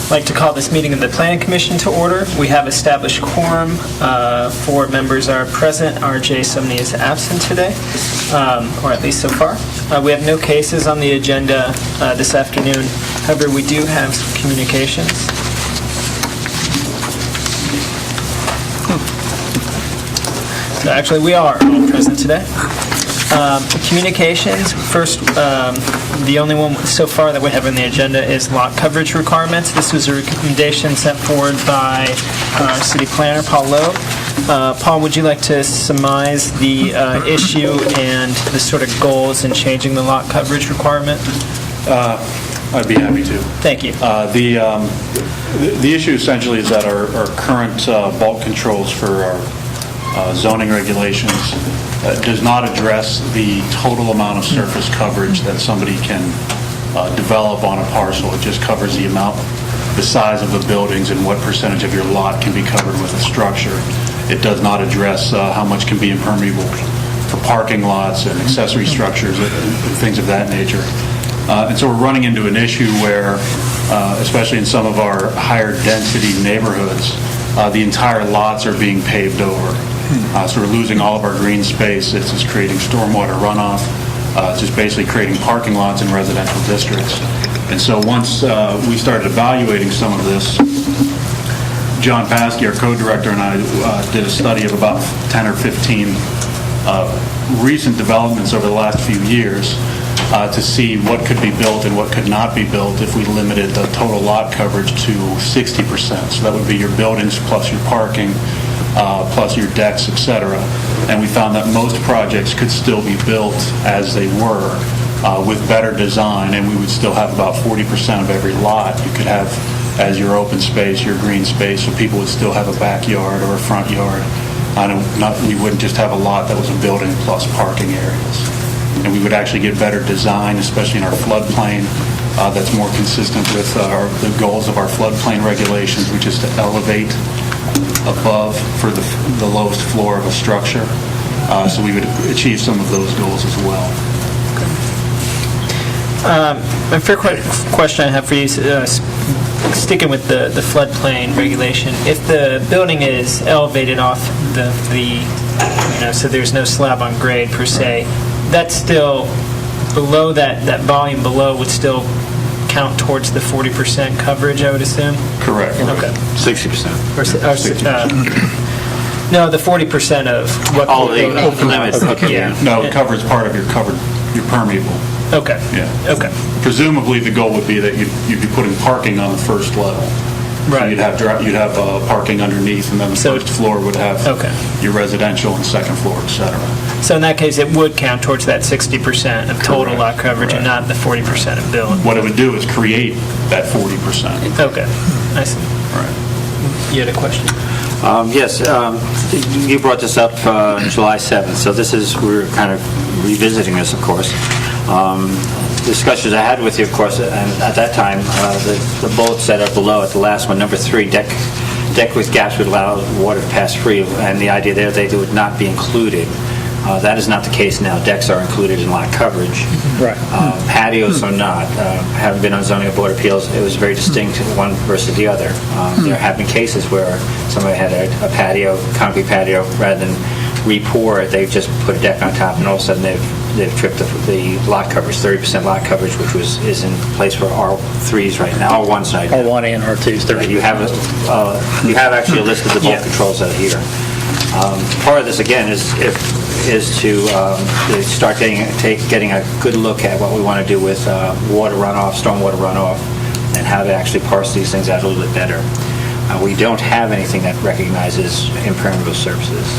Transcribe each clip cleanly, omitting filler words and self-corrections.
I'd like to call this meeting of the Planning Commission to order. We have established quorum. 4 members are present. RJ Sumney is absent today, or at least so far. We have no cases on the agenda this afternoon. However, we do have some communications. So actually, we are all present today. Communications, first, the only one so far that we have on the agenda is lot coverage requirements. This was a recommendation sent forward by our city planner, Paul Loeb. Paul, would you like to surmise the issue and the sort of goals in changing the lot coverage requirement? I'd be happy to. Thank you. The issue essentially is that our current bulk controls for our zoning regulations does not address the total amount of surface coverage that somebody can develop on a parcel. It just covers the amount, the size of the buildings, and what percentage of your lot can be covered with a structure. It does not address how much can be impermeable for parking lots and accessory structures and things of that nature. And so we're running into an issue where, especially in some of our higher density neighborhoods, the entire lots are being paved over. So we're losing all of our green space. It's just creating stormwater runoff. It's just basically creating parking lots in residential districts. And so once we started evaluating some of this, John Paskey, our code director, and I did a study of about 10 or 15 recent developments over the last few years to see what could be built and what could not be built if we limited the total lot coverage to 60%. So that would be your buildings plus your parking, plus your decks, etc. And we found that most projects could still be built as they were with better design, and we would still have about 40% of every lot you could have as your open space, your green space, so people would still have a backyard or a front yard. You wouldn't just have a lot that was a building plus parking areas. And we would actually get better design, especially in our floodplain, that's more consistent with the goals of our floodplain regulations, which is to elevate above for the lowest floor of a structure. So we would achieve some of those goals as well. A fair question I have for you is sticking with the floodplain regulation. If the building is elevated off so there's no slab on grade per se, that's still below that volume below would still count towards the 40% coverage, I would assume? Correct. Okay. 60%. No, the 40% of what the open limits. Okay. Yeah. No, it covers part of your permeable. Okay. Yeah. Okay. Presumably, the goal would be that you'd be putting parking on the first level. Right. So you'd have parking underneath, and then the first floor would have your residential and second floor, etc. So in that case, it would count towards that 60% of total lot coverage and not the 40% of building. What it would do is create that 40%. Okay. I see. Right. You had a question? Yes, you brought this up July 7th, so we're kind of revisiting this, of course. Discussions I had with you, of course, and at that time, the bullets that are below at the last one, number 3, deck with gaps would allow water to pass free, and the idea there they would not be included. That is not the case now. Decks are included in lot coverage. Right. Patios are not. Having been on zoning board of appeals, it was very distinct one versus the other. There have been cases where somebody had a patio, concrete patio, rather than re-pour it, they've just put a deck on top, and all of a sudden they've tripped the lot coverage, 30% lot coverage, which is in place for R3s right now, R1s right now. R1 and R2s, 30. You have actually listed the bulk controls that are here. Part of this, again, is to start getting a good look at what we want to do with water runoff, stormwater runoff, and how to actually parse these things out a little bit better. We don't have anything that recognizes impermeable surfaces,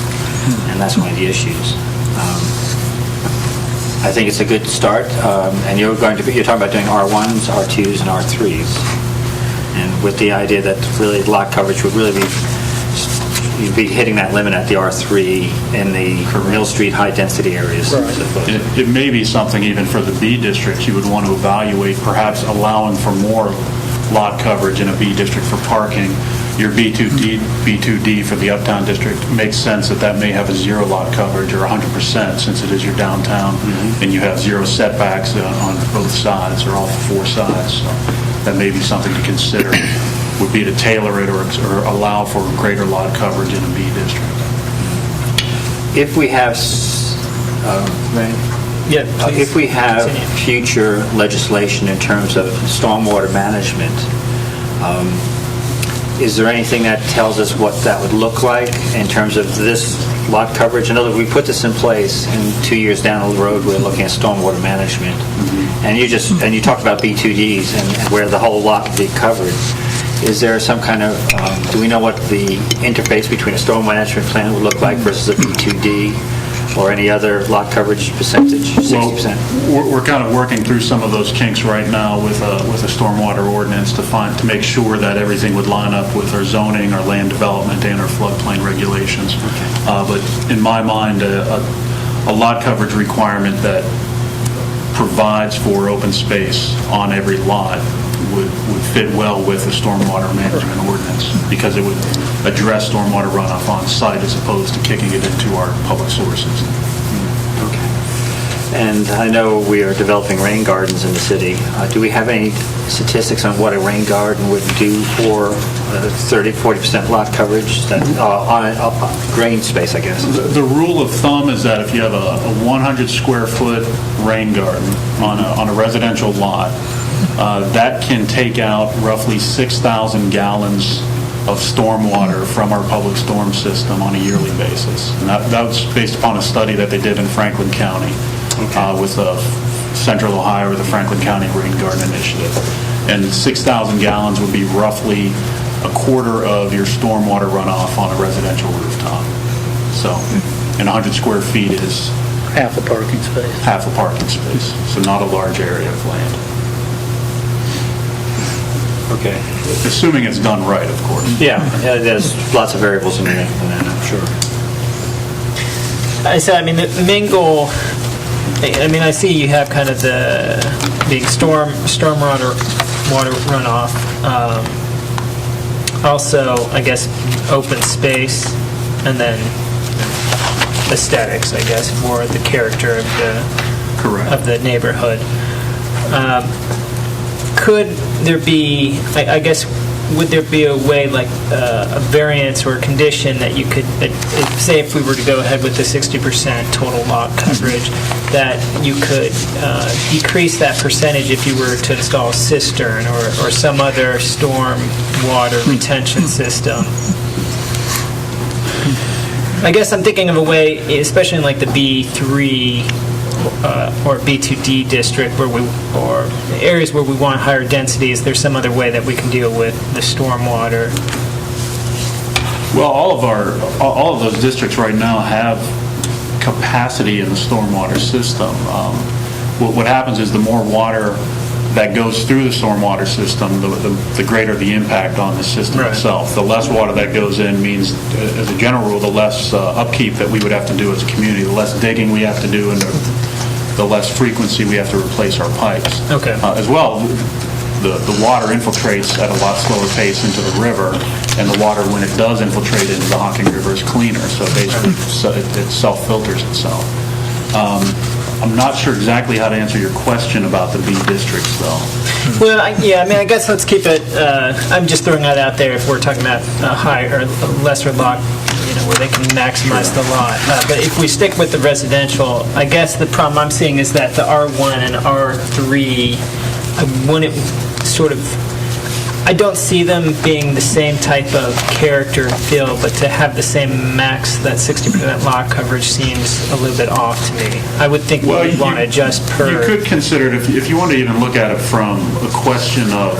and that's one of the issues. I think it's a good start, and you're talking about doing R1s, R2s, and R3s, and with the idea that really lot coverage would really be you'd be hitting that limit at the R3 in the Mill Street high-density areas. Right. It may be something even for the B district you would want to evaluate, perhaps allowing for more lot coverage in a B district for parking. Your B2D for the Uptown district makes sense that may have a zero lot coverage or 100% since it is your downtown, and you have zero setbacks on both sides or all 4 sides. So that may be something to consider. would be to tailor it or allow for greater lot coverage in a B district. If we have, Yeah, please. if we have Continue. future legislation in terms of stormwater management, is there anything that tells us what that would look like in terms of this lot coverage? In other words, we put this in place, and 2 years down the road, we're looking at stormwater management. And you talked about B2Ds and where the whole lot would be covered. Is there some kind of, do we know what the interface between a storm management plan would look like versus a B2D or any other lot coverage percentage, 60%? Well, we're kind of working through some of those kinks right now with a stormwater ordinance to make sure that everything would line up with our zoning, our land development, and our floodplain regulations. But in my mind, a lot coverage requirement that provides for open space on every lot would fit well with the stormwater management ordinance, because it would address stormwater runoff on site as opposed to kicking it into our public sewer system. Okay. And I know we are developing rain gardens in the city. Do we have any statistics on what a rain garden would do for 30-40% lot coverage on a green space, I guess? The rule of thumb is that if you have a 100 square foot rain garden on a residential lot, that can take out roughly 6,000 gallons of stormwater from our public storm system on a yearly basis. And that was based upon a study that they did in Franklin County with Central Ohio, or the Franklin County Rain Garden Initiative. And 6,000 gallons would be roughly a quarter of your stormwater runoff on a residential rooftop. So, and 100 square feet is Half a parking space. half a parking space, so not a large area of land. Okay. Assuming it's done right, of course. Yeah, there's lots of variables in that, I'm sure. I said, I mean, the main goal, I mean, I see you have kind of the stormwater water runoff. Also, I guess, open space, and then aesthetics, I guess, for the character of Correct. the neighborhood. Could there be, I guess, would there be a way, like a variance or a condition that you could, say if we were to go ahead with the 60% total lot coverage, that you could decrease that percentage if you were to install a cistern or some other storm water retention system? I guess I'm thinking of a way, especially in like the B3 or B2D district, where or areas where we want higher density. Is there some other way that we can deal with the stormwater? Well, all of those districts right now have capacity in the stormwater system. What happens is the more water that goes through the stormwater system, the greater the impact on the system Right. itself. The less water that goes in means, as a general rule, the less upkeep that we would have to do as a community, the less digging we have to do, and the less frequency we have to replace our pipes. Okay. As well, the water infiltrates at a lot slower pace into the river, and the water, when it does infiltrate into the Hocking River, is cleaner. So basically, it self-filters itself. I'm not sure exactly how to answer your question about the B districts, though. Well, I mean, I guess let's keep it, I'm just throwing that out there if we're talking about a higher or lesser lot, where they can maximize the lot. But if we stick with the residential, I guess the problem I'm seeing is that the R1 and R3, I wouldn't sort of, I don't see them being the same type of character and feel, but to have the same max, that 60% lot coverage seems a little bit off to me. I would think we'd want to adjust per... You could consider it, if you want to even look at it from a question of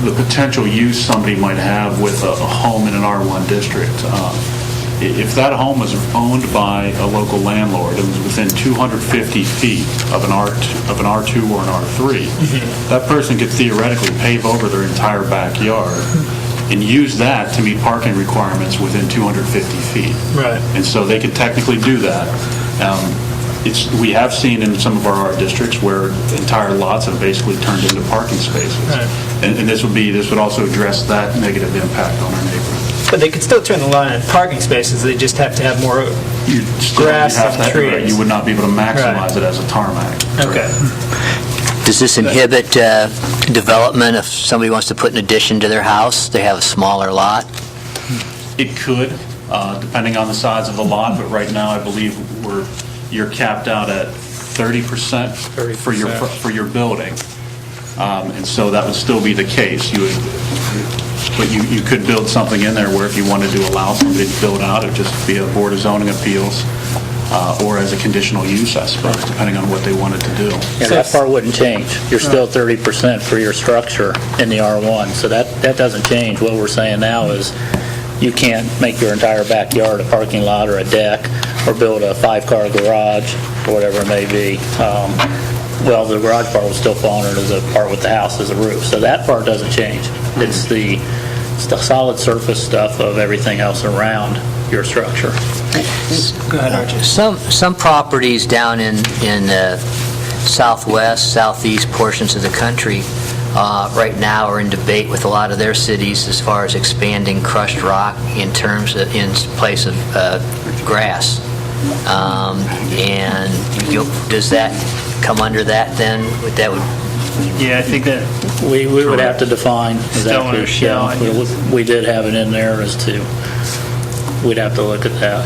the potential use somebody might have with a home in an R1 district. If that home was owned by a local landlord and was within 250 feet of an R2 or an R3, that person could theoretically pave over their entire backyard and use that to meet parking requirements within 250 feet. Right. And so they could technically do that. We have seen in some of our districts where entire lots have basically turned into parking spaces. Right. And this would also address that negative impact on our neighborhood. But they could still turn the lot into parking spaces, they just have to have more grass and trees. You would not be able to maximize Right. it as a tarmac. Okay. Does this inhibit development if somebody wants to put an addition to their house? They have a smaller lot? It could, depending on the size of the lot, but right now I believe you're capped out at 30% for your building. And so that would still be the case. But you could build something in there where if you wanted to allow somebody to build out, it would just be a Board of Zoning Appeals or as a conditional use, I suppose, depending on what they wanted to do. Yeah, that part wouldn't change. You're still 30% for your structure in the R1, so that doesn't change. What we're saying now is you can't make your entire backyard a parking lot or a deck or build a 5-car garage or whatever it may be. Well, the garage part will still fall under the part with the house as a roof, so that part doesn't change. It's the solid surface stuff of everything else around your structure. Go ahead, Archie. Some properties down in southwest, southeast portions of the country right now are in debate with a lot of their cities as far as expanding crushed rock in place of grass. And does that come under that then? Yeah, I think that We would have to define Stone or exactly. shell, Yeah, we did have it in there as to, we'd have to look at that.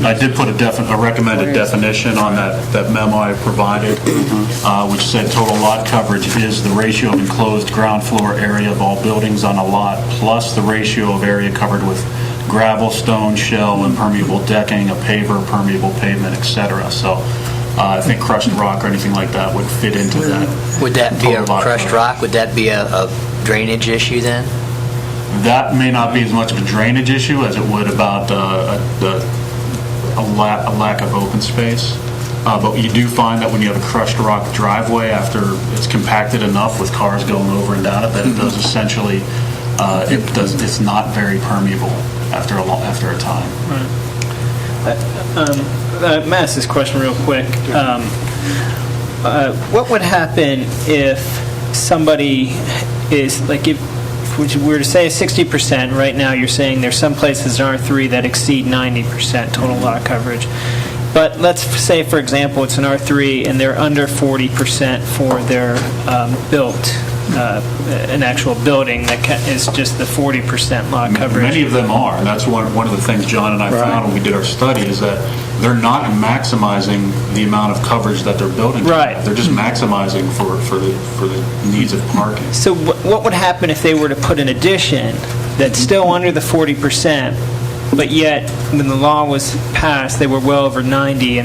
I did put a recommended definition on that memo I provided, which said total lot coverage is the ratio of enclosed ground floor area of all buildings on a lot plus the ratio of area covered with gravel, stone, shell, impermeable decking, a paver, permeable pavement, etc. So I think crushed rock or anything like that would fit into that. Would that be a Total lot crushed coverage. rock? Would that be a drainage issue then? That may not be as much of a drainage issue as it would about a lack of open space. But you do find that when you have a crushed rock driveway, after it's compacted enough with cars going over and down it, that it does essentially, it's not very permeable after a time. I'm gonna ask this question real quick. What would happen if somebody is, like, if we were to say 60%, right now you're saying there's some places in R3 that exceed 90% total lot coverage. But let's say, for example, it's an R3 and they're under 40% for their built, an actual building that is just the 40% lot coverage. Many of them are, and that's one of the things John and I found when we did our study, is that they're not maximizing the amount of coverage that their buildings Right. have. They're just maximizing for the needs of parking. So what would happen if they were to put an addition that's still under the 40%, but yet when the law was passed, they were well over 90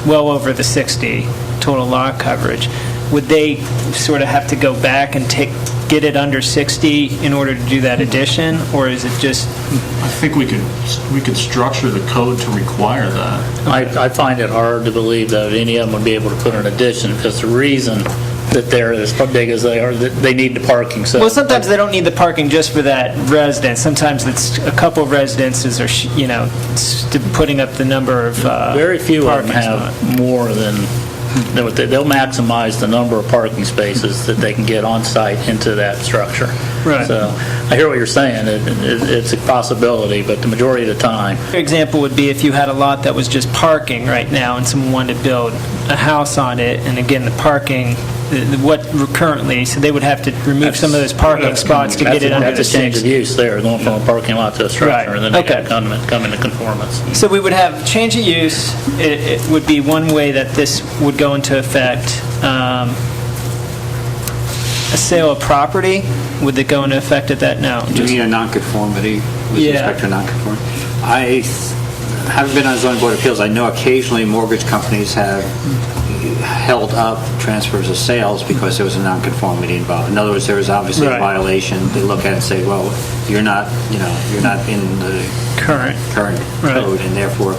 well over the 60 total lot coverage? Would they sort of have to go back and get it under 60 in order to do that addition, or is it just? I think we could structure the code to require that. I find it hard to believe that any of them would be able to put an addition, because the reason that they're as big as they are, that they need the parking. So, Well, sometimes they don't need the parking just for that residence. Sometimes it's a couple of residences are, putting up the number of very few of them parking have spots. more than, they'll maximize the number of parking spaces that they can get on site into that structure. Right. So I hear what you're saying. It's a possibility, but the majority of the time, Another example would be if you had a lot that was just parking right now and someone wanted to build a house on it, and again, the parking, so they would have to remove some of those parking spots to get it under the that's a change of 60. use there, going from a parking lot to a structure, Right. and then they Okay. come into conformance. So we would have change of use. It would be one way that this would go into effect. A sale of property, would it go into effect at that? No. Do you mean a nonconformity with Yeah. respect to nonconformity? I haven't been on the zoning board of appeals. I know occasionally mortgage companies have held up transfers of sales because there was a nonconformity involved. In other words, there was obviously a Right. violation. They look at it and say, well, you're not in the Current. current Right. code, and therefore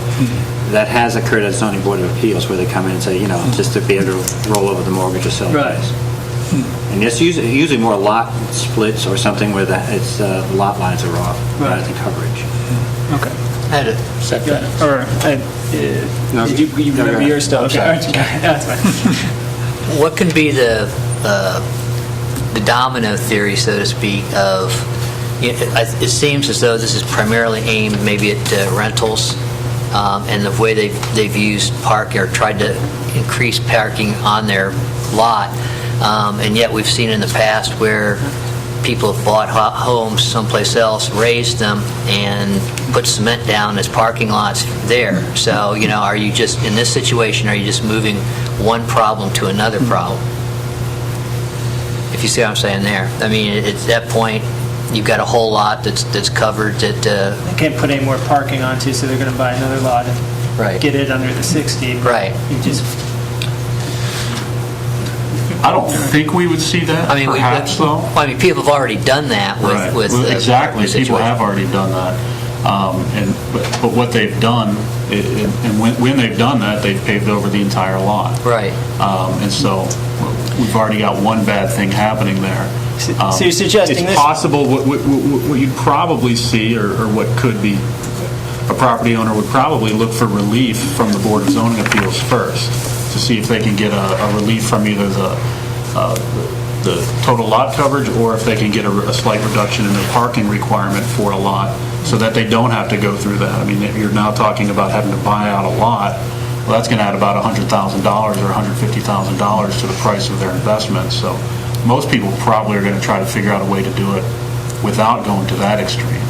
that has occurred at zoning board of appeals where they come in and say, just to be able to roll over the mortgage or sell the Right. place. And it's usually more lot splits or something where it's lot lines are off rather Right. than coverage. Okay. I had a Setbacks. Or, No, did you go remember ahead. yours still? I'm Okay. sorry. All right, okay. That's fine. What can be the domino theory, so to speak, of, it seems as though this is primarily aimed maybe at rentals, and the way they've used parking or tried to increase parking on their lot. And yet we've seen in the past where people have bought homes someplace else, raised them, and put cement down as parking lots there. So, are you just, in this situation, are you just moving one problem to another problem? If you see what I'm saying there. I mean, at that point, you've got a whole lot that's covered that... They can't put any more parking onto, so they're going to buy another lot and Right. get it under the 60. Right. You just... I don't think we would see that, I mean, perhaps, though. I mean, people have already done that Right. with Well, the exactly. situation. People have already done that. But what they've done, and when they've done that, they've paved over the entire lot. Right. And so we've already got one bad thing happening there. So you're suggesting it's this... possible, what you'd probably see, or what could be, a property owner would probably look for relief from the Board of Zoning Appeals first, to see if they can get a relief from either the total lot coverage, or if they can get a slight reduction in the parking requirement for a lot, so that they don't have to go through that. I mean, if you're now talking about having to buy out a lot, well, that's going to add about $100,000 or $150,000 to the price of their investment. So most people probably are going to try to figure out a way to do it without going to that extreme.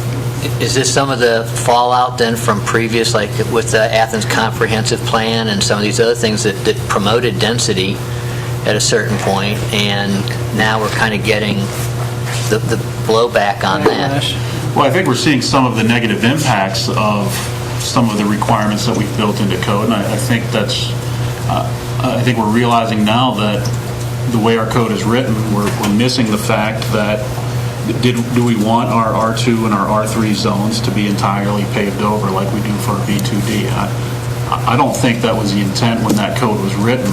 Is this some of the fallout then from previous, like with the Athens Comprehensive Plan and some of these other things that promoted density at a certain point, and now we're kind of getting the blowback on that? Well, I think we're seeing some of the negative impacts of some of the requirements that we've built into code, and I think I think we're realizing now that the way our code is written, we're missing the fact that do we want our R2 and our R3 zones to be entirely paved over like we do for B2D? I don't think that was the intent when that code was written.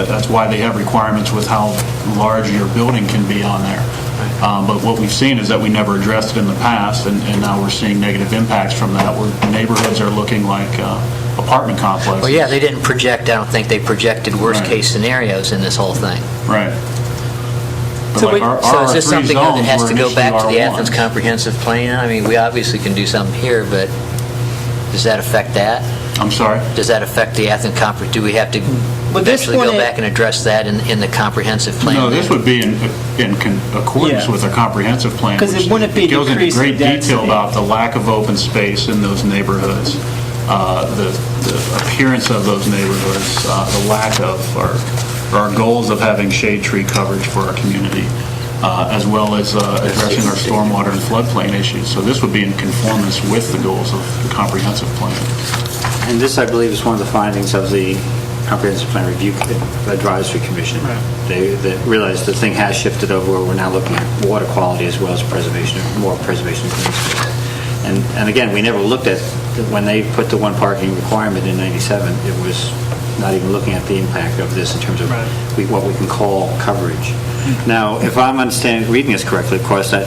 That's why they have requirements with how large your building can be on there. But what we've seen is that we never addressed it in the past, and now we're seeing negative impacts from that, where neighborhoods are looking like apartment complexes. Well, yeah, they didn't project, I don't think they projected worst-case scenarios in this whole thing. Right. But So like wait, So is this R3 something that zones has were to go back to the initially Athens R1s. Comprehensive Plan? I mean, we obviously can do something here, but does that affect that? I'm sorry? Does that affect the Athens do we have to But this eventually go one, back and address that in the comprehensive plan? No, this then? would be in accordance Yeah. with a comprehensive plan. 'Cause it which wouldn't be goes into decreasing great detail density. about the lack of open space in those neighborhoods, the appearance of those neighborhoods, the lack of, our goals of having shade tree coverage for our community, as well as addressing our stormwater and floodplain issues. So this would be in conformance with the goals of the comprehensive plan. And this, I believe, is one of the findings of the Comprehensive Plan Review Advisory Commission. They realized the thing has shifted over where we're now looking at water quality as well as preservation, more preservation of green space. And again, we never looked at, when they put the one parking requirement in 97, it was not even looking at the impact of this in terms of what we can call coverage. Now, if I'm reading this correctly, of course, that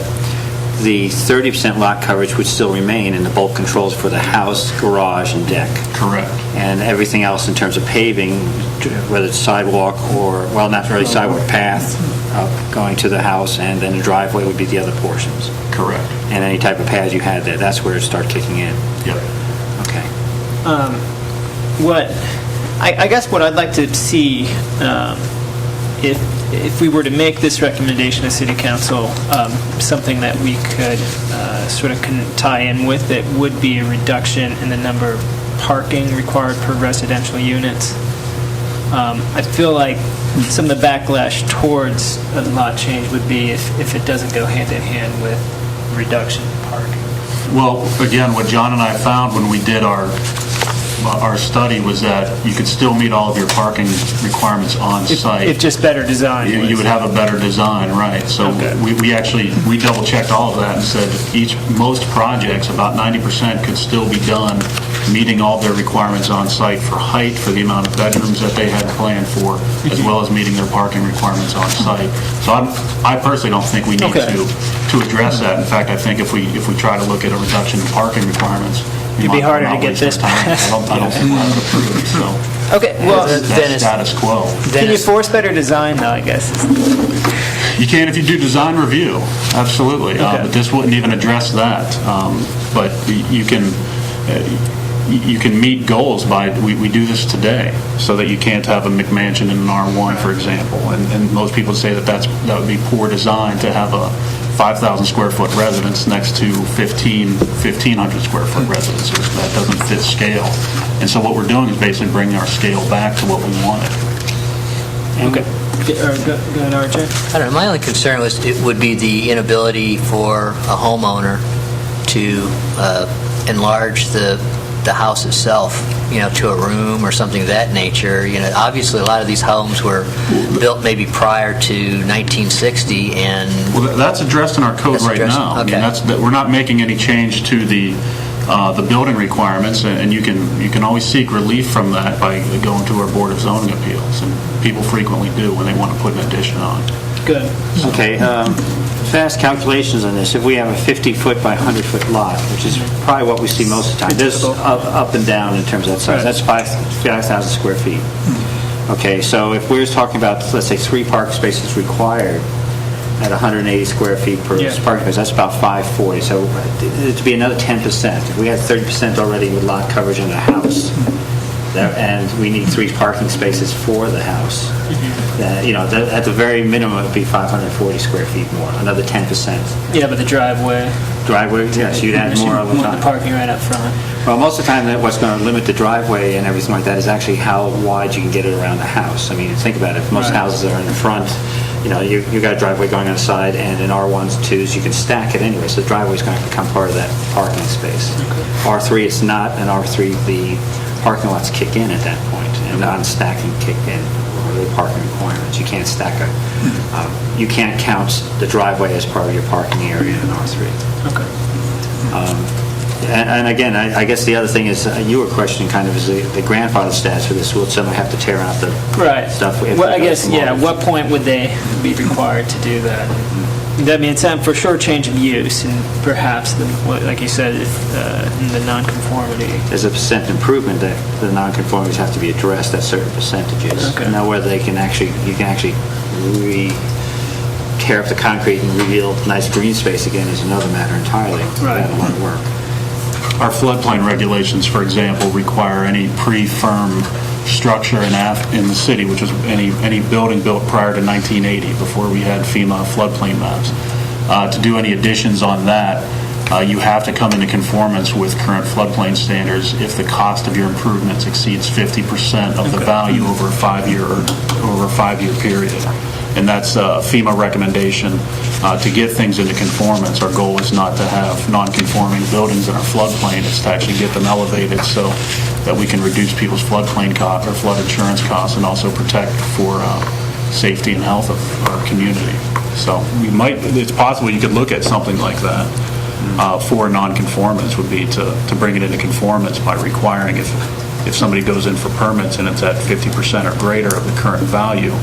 the 30% lot coverage would still remain in the bulk controls for the house, garage, and deck. Correct. And everything else in terms of paving, whether it's sidewalk or, well, not really sidewalk, path going to the house, and then the driveway would be the other portions. Correct. And any type of pads you had there, that's where it started kicking in. Yep. Okay. I guess what I'd like to see, if we were to make this recommendation to City Council, something that we could sort of tie in with it would be a reduction in the number of parking required per residential units. I feel like some of the backlash towards a lot change would be if it doesn't go hand in hand with reduction in parking. Well, again, what John and I found when we did our study was that you could still meet all of your parking requirements on site. If just better design. You would have a better design, right. So Okay. we double-checked all of that and said most projects, about 90% could still be done, meeting all their requirements on site for height, for the amount of bedrooms that they had planned for, as well as meeting their parking requirements on site. So I personally don't think we need Okay. to address that. In fact, I think if we try to look at a reduction in parking requirements, It'd be harder to get this passed. I don't think we'll have it approved, so Okay, well, that's status quo. can you force better design, though, I guess? You can if you do design review, absolutely. Okay. But this wouldn't even address that. But you can, you can meet goals by, we do this today, so that you can't have a McMansion in an R1, for example. And most people say that would be poor design to have a 5,000 square foot residence next to 1,500 square foot residences. That doesn't fit scale. And so what we're doing is basically bringing our scale back to what we wanted. Okay. Go ahead, RJ. I don't know, my only concern would be the inability for a homeowner to enlarge the house itself, to a room or something of that nature. Obviously a lot of these homes were built maybe prior to 1960, and... Well, that's addressed in our code right now. Okay. I mean, we're not making any change to the building requirements, and you can always seek relief from that by going to our Board of Zoning Appeals, and people frequently do when they want to put an addition on. Good. Okay, fast calculations on this. If we have a 50-foot by 100-foot lot, which is probably what we see most of the time, there's up and down in terms of that size. Right. That's 5,000 square feet. Okay, so if we're talking about, let's say, 3 parking spaces required at 180 square feet per parking space, that's about 540. So it'd be another 10%. If we had 30% already with lot coverage in the house, and we need 3 parking spaces for the house, at the very minimum, it would be 540 square feet more, another 10%. Yeah, but the driveway. Yes, you'd add more all the The time. parking right up front. Well, most of the time, what's going to limit the driveway and everything like that is actually how wide you can get it around the house. I mean, think about it. Most Right. houses are in the front. You got a driveway going on the side, and in R1s, 2s, you can stack it anyway, so the driveway's going to become part of that parking space. R3, it's not, and R3, the parking lots kick in at that point, and non-stacking kick in, or the parking requirements. You can't stack you can't count the driveway as part of your parking area in R3. Okay. And again, I guess the other thing is, you were questioning kind of is the grandfather status for this. Will somebody have to tear out the Right. stuff? Well, I guess, at what point would they be required to do that? That means time for sure change of use, and perhaps, like you said, in the nonconformity. There's a percent improvement that the nonconformities have to be addressed at certain percentages. Okay. Now, whether you can actually tear up the concrete and reveal nice green space again is another matter entirely. Right. That's a lot of work. Our floodplain regulations, for example, require any pre-firm structure in the city, which is any building built prior to 1980, before we had FEMA floodplain maps. To do any additions on that, you have to come into conformance with current floodplain standards if the cost of your improvements exceeds 50% of the value over a 5-year period. And that's a FEMA recommendation to get things into conformance. Our goal is not to have non-conforming buildings in our floodplain. It's to actually get them elevated so that we can reduce people's floodplain costs or flood insurance costs, and also protect for safety and health of our community. So it's possible you could look at something like that for non-conformance, would be to bring it into conformance by requiring if somebody goes in for permits and it's at 50% or greater of the current value,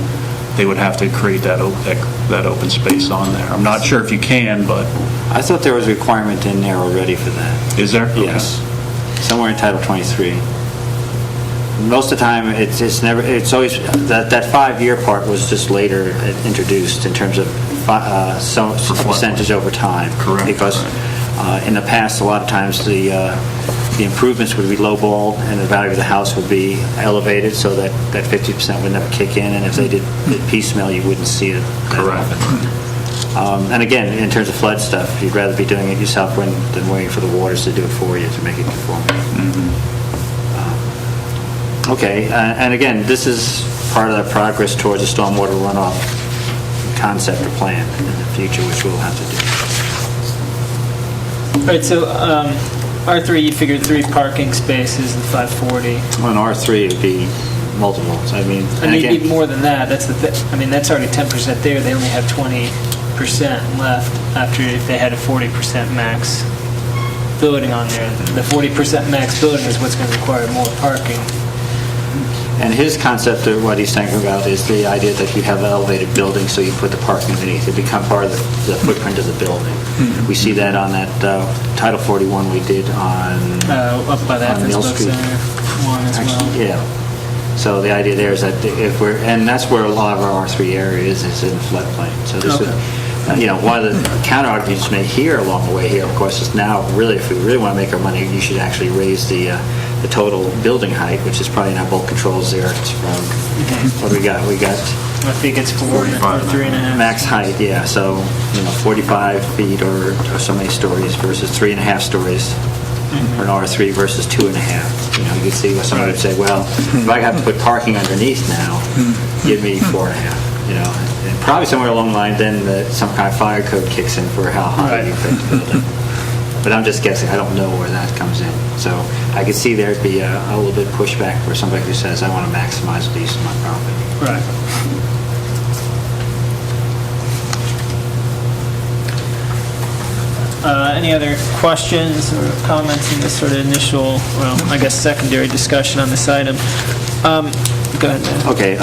they would have to create that open space on there. I'm not sure if you can, but... I thought there was a requirement in there already for that. Is there? Yes. Somewhere in Title 23. Most of the time, it's always, that 5-year part was just later introduced in terms of some percentage over time. Correct. Because in the past, a lot of times the improvements would be lowballed and the value of the house would be elevated, so that 50% would never kick in, and if they did piecemeal, you wouldn't see it. Correct. And again, in terms of flood stuff, you'd rather be doing it yourself than waiting for the waters to do it for you to make it conform. Okay, and again, this is part of the progress towards a stormwater runoff concept or plan in the future, which we'll have to do. All right, so R3, you figured 3 parking spaces and 540. Well, in R3, it'd be multiples. I mean, And you need more than that. That's that's already 10% there. They only have 20% left after if they had a 40% max building on there. The 40% max building is what's going to require more parking. and his concept of what he's thinking about is the idea that you have an elevated building, so you put the parking underneath. It become part of the footprint of the building. Mm-hmm. We see that on that Title 41 we did on Up by the on Athens Mill Book Street. Center one as well. Actually, yeah. So the idea there is that if we're, and that's where a lot of our R3 areas is in floodplain. So this Okay. would, one of the counter arguments made here along the way here, of course, is now really, if we really want to make our money, you should actually raise the the total building height, which is probably not bulk controls there. It's around, what do we got? We got I think it's 3.5. max height, yeah. So, 45 feet or so many stories versus 3.5 stories. Or an R3 versus 2.5. You can see what somebody would say, well, if I have to put parking underneath now, give me 4.5. And probably somewhere along the line, then some kind of fire code kicks in for how high you put the building. But I'm just guessing. I don't know where that comes in. So I could see there'd be a little bit pushback for somebody who says, I want to maximize the use of my property. Right. Any other questions or comments in this sort of initial, secondary discussion on this item? Go ahead, man. Okay,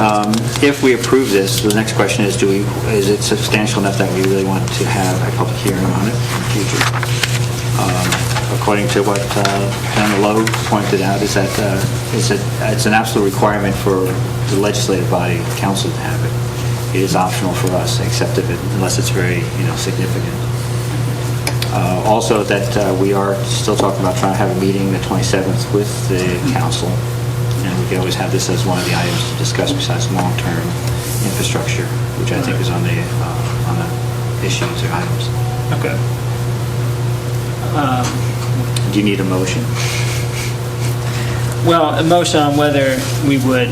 if we approve this, the next question is, is it substantial enough that we really want to have a public hearing on it in the future? According to what Senator Lowe pointed out, is that it's an absolute requirement for the legislative body, council, to have it. It is optional for us, except unless it's very significant. Also, that we are still talking about trying to have a meeting the 27th with the council, and we can always have this as one of the items to discuss besides long-term infrastructure, which I think is on the issues or items. Okay. Do you need a motion? Well, a motion on whether we would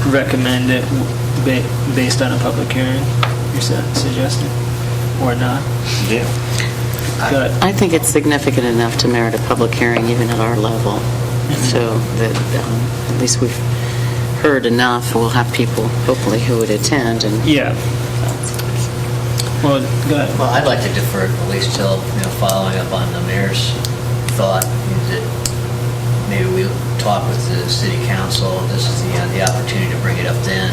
recommend it based on a public hearing, you're suggesting, or not? Yeah. Good. I think it's significant enough to merit a public hearing even at our level. So that at least we've heard enough. We'll have people, hopefully, who would attend. Yeah. Well, go ahead. Well, I'd like to defer at least till, following up on the mayor's thought, that maybe we talk with the city council. This is the opportunity to bring it up then,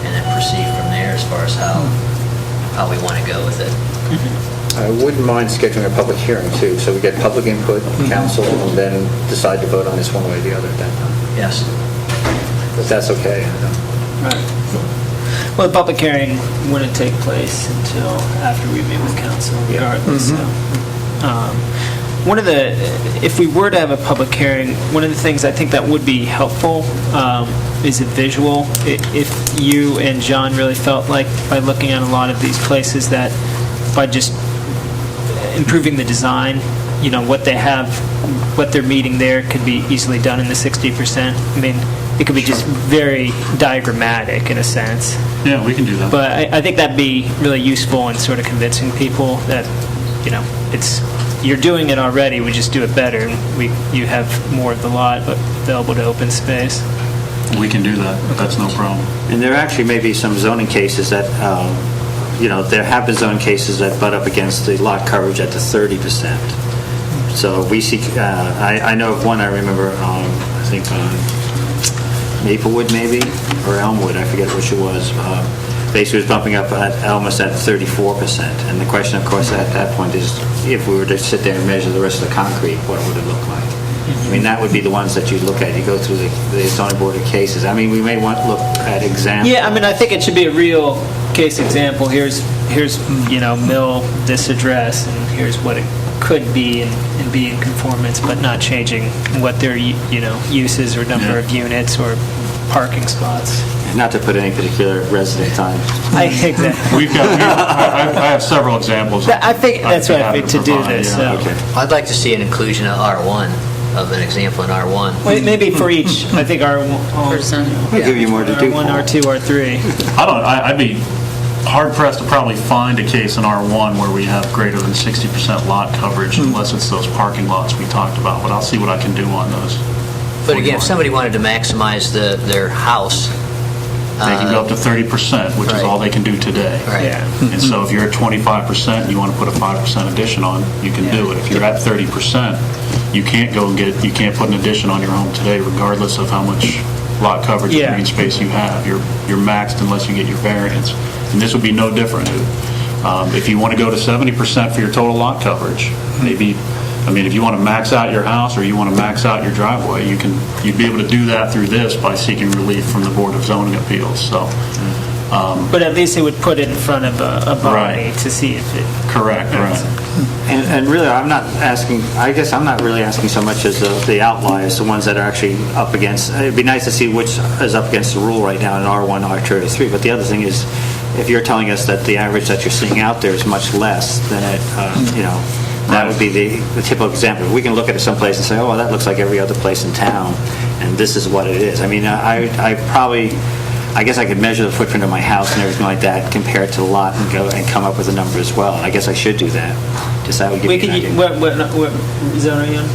and then proceed from there as far as how we want to go with it. I wouldn't mind scheduling a public hearing, too, so we get public input, council, and then decide to vote on this one way or the other at that time. Yes. If that's okay. Right. Well, the public hearing wouldn't take place until after we meet with council, regardless. So, if we were to have a public hearing, one of the things I think that would be helpful is a visual. If you and John really felt like by looking at a lot of these places that by just improving the design, what they have, what they're meeting there could be easily done in the 60%. I mean, it could be just very diagrammatic in a sense. Yeah, we can do that. But I think that'd be really useful in sort of convincing people that, you're doing it already, we just do it better. And you have more of the lot available to open space. We can do that. That's no problem. And there actually may be some zoning cases that, there have been zoning cases that butt up against the lot coverage at the 30%. So we see, I know of one I remember, I think on Maplewood maybe, or Elmwood, I forget which it was. Basically was bumping up almost at 34%. And the question, of course, at that point is, if we were to sit there and measure the rest of the concrete, what would it look like? I mean, that would be the ones that you look at. You go through the zoning board of cases. I mean, we may want to look at examples. Yeah, I mean, I think it should be a real case example. Here's mill this address, and here's what it could be and be in conformance, but not changing what their uses or number of units or parking spots. Not to put any particular resident on. Exactly. I have several examples. I think that's what I think to do this. So. Okay. I'd like to see an inclusion of R1, of an example in R1. Well, maybe for each. I think Person. We'll give you more to do. R1, R2, R3. I'd be hard-pressed to probably find a case in R1 where we have greater than 60% lot coverage, unless it's those parking lots we talked about, but I'll see what I can do on those. But again, if somebody wanted to maximize their house... They can go up to 30%, which is all they can do today. Right. Yeah. And so if you're at 25% and you want to put a 5% addition on, you can do it. If you're at 30%, you can't put an addition on your home today, regardless of how much lot coverage and green space you have. You're maxed unless you get your variance. And this would be no different. If you want to go to 70% for your total lot coverage, if you want to max out your house or you want to max out your driveway, you'd be able to do that through this by seeking relief from the Board of Zoning Appeals. So, but at least it would put it in front of a body Right. to see if it... Correct, right. And really, I'm not asking, I guess I'm not really asking so much as the outliers, the ones that are actually up against, it'd be nice to see which is up against the rule right now in R1, R2, R3, but the other thing is, if you're telling us that the average that you're seeing out there is much less, then it, that would be the typical example. We can look at it someplace and say, oh, well, that looks like every other place in town, and this is what it is. I mean, I guess I could measure the footprint of my house and everything like that, compare it to the lot, and go and come up with a number as well. I guess I should do that. Just that would give me an idea. What zone are you in?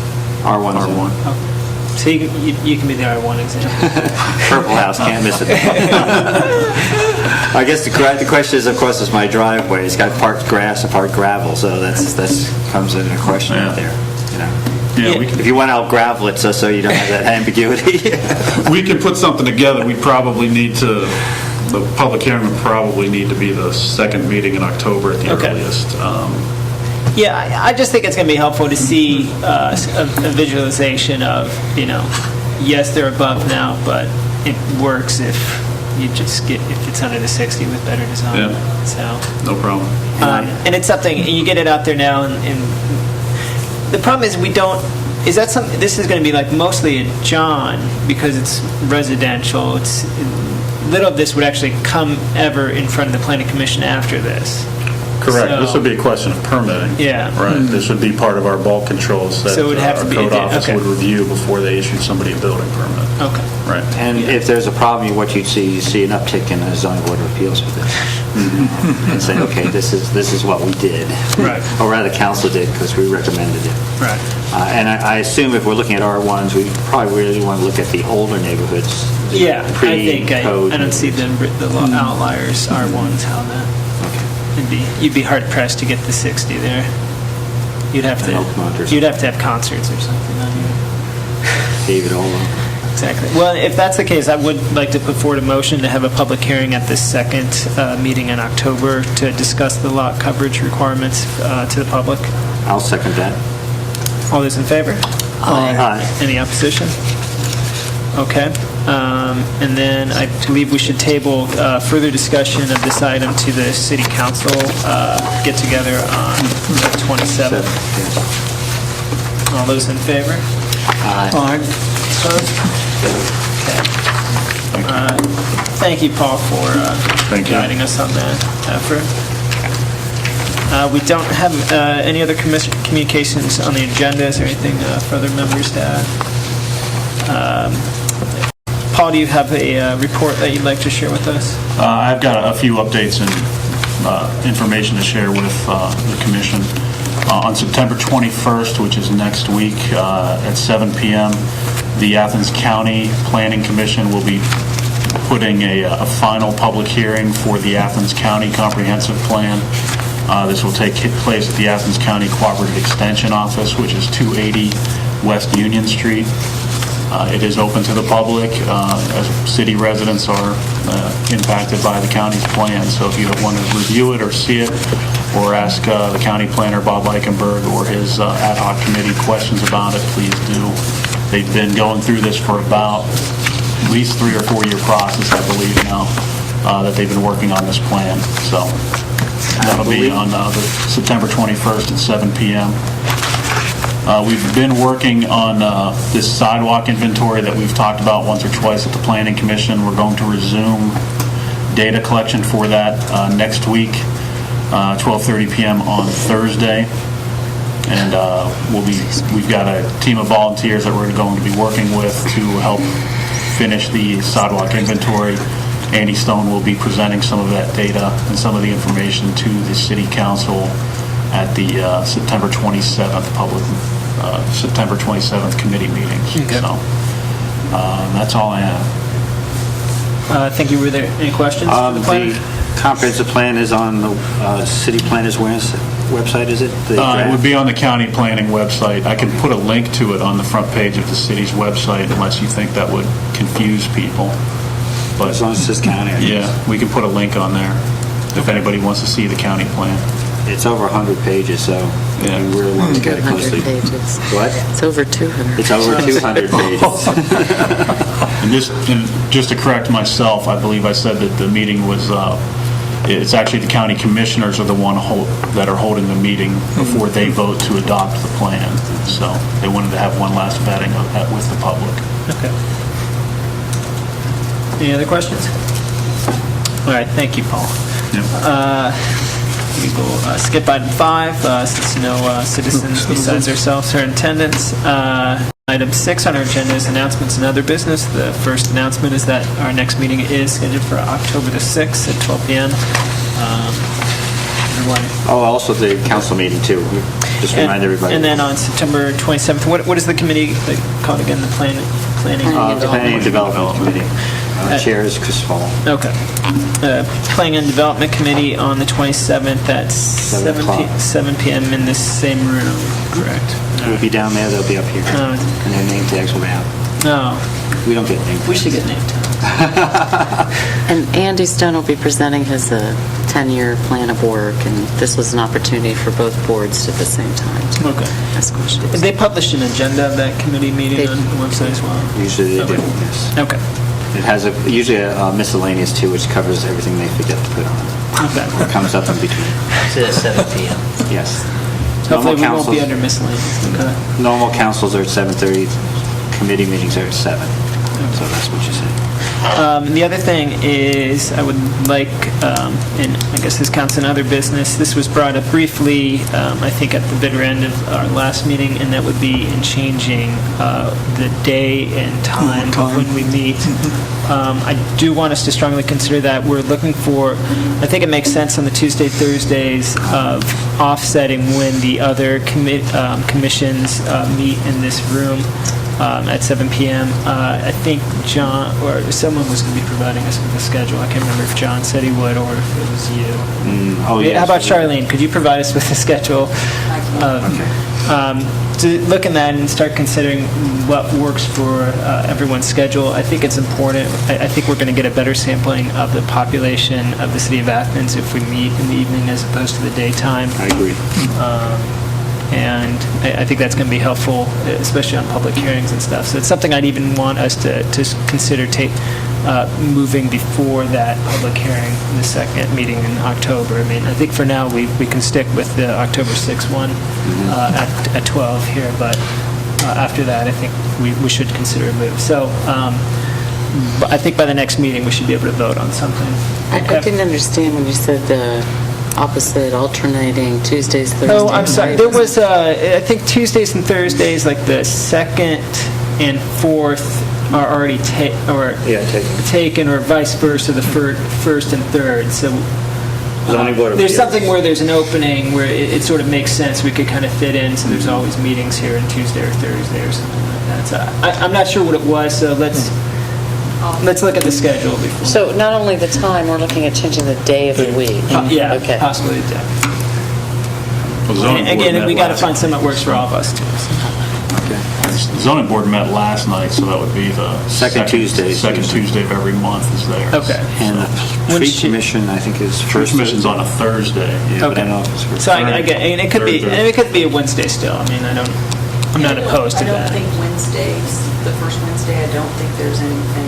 R1 zone. Oh. So you can be the R1 example. Purple house, can't miss it. I guess the question is, of course, is my driveway. It's got parked grass and parked gravel, so that's comes into a question out there. Yeah, If you want to gravel it, so you don't have that ambiguity. we can put something together. We probably need to, the public hearing would probably need to be the second meeting in October at the earliest. Yeah, I just think it's going to be helpful to see a visualization of, yes, they're above now, but it works if you just get, if it's under the 60 with better design. Yeah. So, No problem. and it's something, you get it out there now, and the problem is this is going to be like mostly a John, because it's residential. It's little of this would actually come ever in front of the planning commission after this. Correct. So- This would be a question of permitting. Yeah. Right. This would be part of our bulk controls that So it would have our to be- code office okay. would review before they issued somebody a building permit. Okay. Right. And if there's a problem, what you see an uptick in the zoning board of appeals with this. And say, okay, this is what we did. Right. Or rather, council did, because we recommended it. Right. And I assume if we're looking at R1s, we probably really want to look at the older neighborhoods. the Yeah, I think pre-code I don't see the outliers, R1s, how that. You'd be hard pressed to get the 60 there. You'd have to have concerts or something on here. David Olin. Exactly. Well, if that's the case, I would like to put forward a motion to have a public hearing at the second meeting in October to discuss the lot coverage requirements to the public. I'll second that. All those in favor? Aye. Any opposition? Okay. And then I believe we should table further discussion of this item to the city council get-together on the 27th. All those in favor? Aye. Opposed? Okay. Thank you, Paul, for Thank you. guiding us on that effort. We don't have any other communications on the agenda. Is there anything for other members to add? Paul, do you have a report that you'd like to share with us? I've got a few updates and information to share with the commission. On September 21st, which is next week, at 7 p.m., the Athens County Planning Commission will be putting a final public hearing for the Athens County Comprehensive Plan. This will take place at the Athens County Cooperative Extension Office, which is 280 West Union Street. It is open to the public, as city residents are impacted by the county's plan. So if you want to review it or see it, or ask the county planner, Bob Eichenberg, or his ad hoc committee questions about it, please do. They've been going through this for about at least 3 or 4 year process, I believe now, that they've been working on this plan. So that'll be on the September 21st at 7 p.m. We've been working on this sidewalk inventory that we've talked about once or twice at the Planning Commission. We're going to resume data collection for that next week, 12:30 p.m. on Thursday. And we've got a team of volunteers that we're going to be working with to help finish the sidewalk inventory. Andy Stone will be presenting some of that data and some of the information to the City Council at the September 27th September 27th committee meetings. Okay. So that's all I have. Thank you. Were there any questions? for the planner? The comprehensive plan is on the city planner's website, is it? The It draft? would be on the county planning website. I can put a link to it on the front page of the city's website unless you think that would confuse people. But As long as it says county. I guess. yeah, we can put a link on there if anybody wants to see the county plan. It's over 100 pages, so Yeah. we really want to look at it 100 closely. pages. What? It's over 200. It's over 200 pages. And just to correct myself, I believe I said that the meeting was it's actually the county commissioners are the one that are holding the meeting before they vote to adopt the plan. So they wanted to have one last vetting of that with the public. Okay. Any other questions? All right, thank you, Paul. We will skip item 5, since no citizens besides ourselves are in attendance. Item 6 on our agenda is announcements and other business. The first announcement is that our next meeting is scheduled for October the 6th at 12 p.m. Oh, also the council meeting, too. Just remind everybody. And then on September 27th, what is the committee called again? The Planning Planning and Development Committee. Chair is Chris Fall. Okay. Planning and Development Committee on the 27th at 7 p.m. in this same room, correct? We'll be down there, they'll be up here. And their name tags will be out. Oh, We don't get name tags. we should get name tags. And Andy Stone will be presenting his 10-year plan of work, and this was an opportunity for both boards at the same time to Okay. ask questions. Did they publish an agenda of that committee meeting on the website as well? Usually they do, Okay. yes. Okay. It has usually a miscellaneous, too, which covers everything they forget to put on. Okay. Or comes up in between. It's at 7 p.m. Yes. Hopefully we won't councils- be under miscellaneous. Okay. Normal councils are at 7:30, committee meetings are at 7. So that's what you say. The other thing is, I would like, and I guess this counts in other business, this was brought up briefly, I think at the bitter end of our last meeting, and that would be in changing the day and time of when we meet. I do want us to strongly consider that. We're looking for, I think it makes sense on the Tuesday, Thursdays of offsetting when the other commissions meet in this room. At 7 p.m. I think John, or someone was going to be providing us with a schedule. I can't remember if John said he would or if it was you. Oh, yes. How about Charlene? Could you provide us with a schedule? To look in that and start considering what works for everyone's schedule. I think it's important. I think we're going to get a better sampling of the population of the city of Athens if we meet in the evening as opposed to the daytime. I agree. And I think that's going to be helpful, especially on public hearings and stuff. So it's something I'd even want us to consider moving before that public hearing, the second meeting in October. I mean, I think for now we can stick with the October 6th one at 12 here, but after that I think we should consider a move. So but I think by the next meeting we should be able to vote on something. I didn't understand when you said the opposite, alternating Tuesdays, Thursdays. Oh, I'm sorry. There was, I think Tuesdays and Thursdays, like the 2nd and 4th are already taken, or vice versa, the 1st and 3rd. So Zoning Board of there's Appeals. something where there's an opening where it sort of makes sense. We could kind of fit in, so there's always meetings here on Tuesday or Thursday or something like that. So I'm not sure what it was, so let's look at the schedule before. So not only the time, we're looking at changing the day of the week. Yeah, Okay. possibly. Yeah. Well, the zoning board Again, met we got to last find night. something that works for all of us too. The zoning board met last night, so that would be the Second Tuesday. Second Tuesday of every month is there. Okay. And the When tree she- commission, I think, is Tree first. commission's on a Thursday. Yeah, but I Okay. don't know if it's first. So I get, and it could be, Third, and it could be a Wednesday still. I mean, I'm not opposed to I that. don't think Wednesdays, the first Wednesday, I don't think there's anything.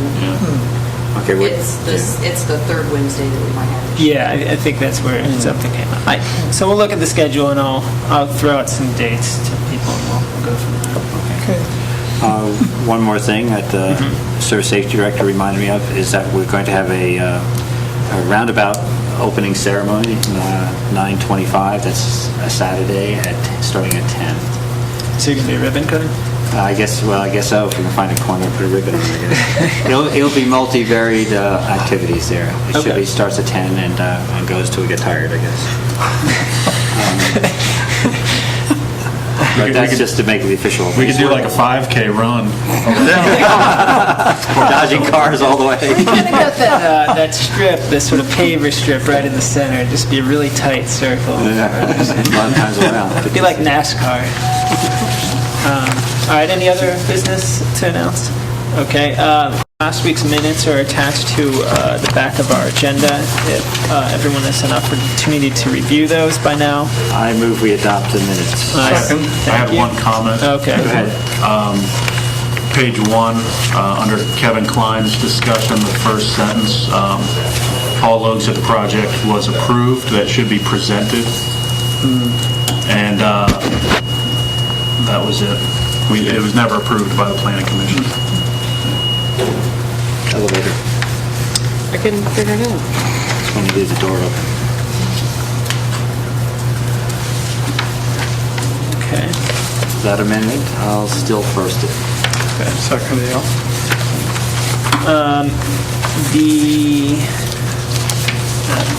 Okay, It's the third Wednesday that we might have. issues. Yeah, I think that's where something came up. So we'll look at the schedule and I'll throw out some dates to people and we'll go from there. One more thing that the Service Safety Director reminded me of is that we're going to have a roundabout opening ceremony, 9/25. That's a Saturday starting at 10. So you're going to be ribbon cutting? I guess so. If we can find a corner to put a ribbon on, I guess. It'll be multi-varied activities there. It should Okay. be starts at 10 and goes till we get tired, I guess. But that's just to make the official. We could do like a 5K run. Dodging cars all the way. That strip, this sort of paver strip right in the center, just be a really tight circle. Yeah, a lot of times around. It'd be like NASCAR. All right, any other business to announce? Okay, last week's minutes are attached to the back of our agenda. If everyone has an opportunity to review those by now. I move we adopt the minutes. I have one comment. Okay. Go ahead. Page 1, under Kevin Klein's discussion, the first sentence, Paul Logue said the project was approved, that should be presented. And that was it. It was never approved by the planning commission. Elevator. I couldn't figure it out. That's when you leave the door open. Okay. That amendment, I'll still first it. Okay, second deal.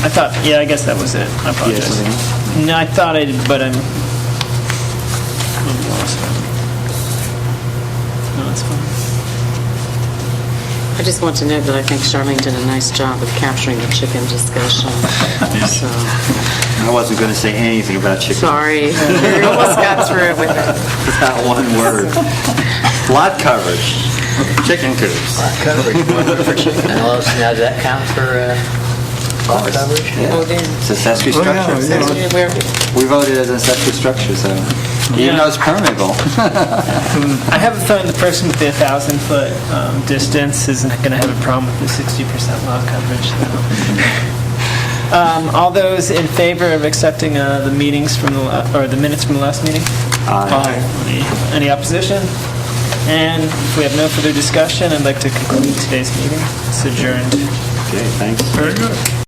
I thought, I guess that was it. I apologize. something else? No, I thought I did, but I'm lost. No, it's fine. I just want to note that I think Charlene did a nice job of capturing the chicken discussion. So, I wasn't going to say anything about chicken. sorry, we almost got through it with it. Not one word. Lot coverage. Chicken coops. Now, does that count for lot coverage? Yeah. Oh, then. It's accessory structure. We voted as an accessory structure, so even though it's permeable. I have a feeling the person with the 1,000-foot distance isn't going to have a problem with the 60% lot coverage. All those in favor of accepting the meetings from the minutes from the last meeting? Aye. Any opposition? And if we have no further discussion, I'd like to conclude today's meeting. It's adjourned. Okay, thanks. Very good.